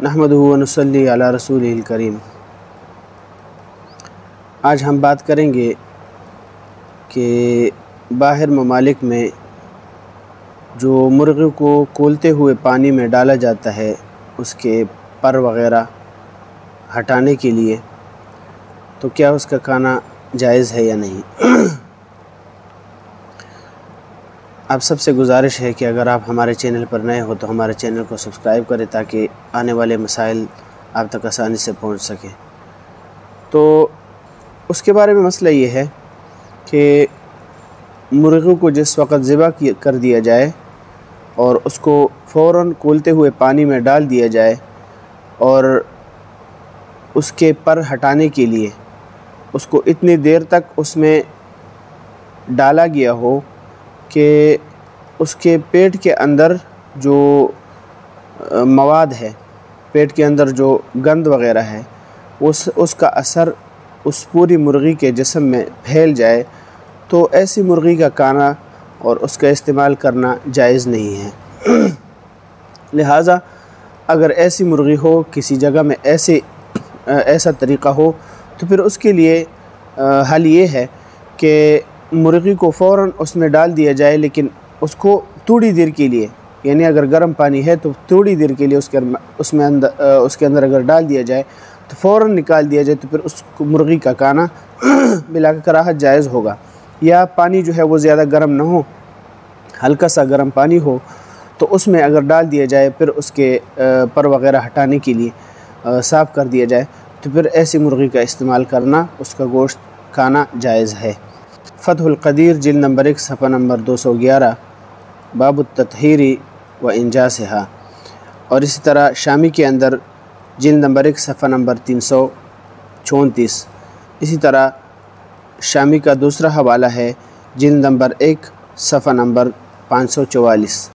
نحمدہ و نصلی علی رسولہ الکریم۔ آج ہم بات کریں گے کہ باہر ممالک میں جو مرغی کو کھولتے ہوئے پانی میں ڈالا جاتا ہے اس کے پر وغیرہ ہٹانے کے لیے، تو کیا اس کا کھانا جائز ہے یا نہیں۔ آپ سب سے گزارش ہے کہ اگر آپ ہمارے چینل پر نئے ہو تو ہمارے چینل کو سبسکرائب کریں تاکہ آنے والے مسائل آپ تک آسانی سے پہنچ سکیں۔ تو اس کے بارے میں مسئلہ یہ ہے کہ مرغی کو جس وقت ذبح کر دیا جائے اور اس کو فوراً کھولتے ہوئے پانی میں ڈال دیا جائے اور اس کے پر ہٹانے کے لیے اس کو اتنی دیر تک اس میں ڈالا گیا ہو کہ اس کے پیٹ کے اندر جو مواد ہے، پیٹ کے اندر جو گند وغیرہ ہے، اس کا اثر اس پوری مرغی کے جسم میں پھیل جائے، تو ایسی مرغی کا کھانا اور اس کا استعمال کرنا جائز نہیں ہے۔ لہٰذا اگر ایسی مرغی ہو، کسی جگہ میں ایسا طریقہ ہو، تو پھر اس کے لیے حل یہ ہے کہ مرغی کو فوراً اس میں ڈال دیا جائے، لیکن اس کو تھوڑی دیر کے لیے، یعنی اگر گرم پانی ہے تو تھوڑی دیر کے لیے اس کے اندر اگر ڈال دیا جائے تو فوراً نکال دیا جائے، تو پھر اس مرغی کا کھانا بلا کراہت جائز ہوگا۔ یا پانی جو ہے وہ زیادہ گرم نہ ہو، ہلکا سا گرم پانی ہو، تو اس میں اگر ڈال دیا جائے، پھر اس کے پر وغیرہ ہٹانے کے لیے صاف کر دیا جائے، تو پھر ایسی مرغی کا استعمال کرنا، اس کا گوشت کھانا جائز ہے۔ فتح القدیر جلد نمبر 1 صفحہ نمبر 211، باب التطہیر و انجاسہا۔ اور اسی طرح شامی کے اندر جلد نمبر 1 صفحہ نمبر 334۔ اسی طرح شامی کا دوسرا حوالہ ہے جلد نمبر 1 صفحہ نمبر 544۔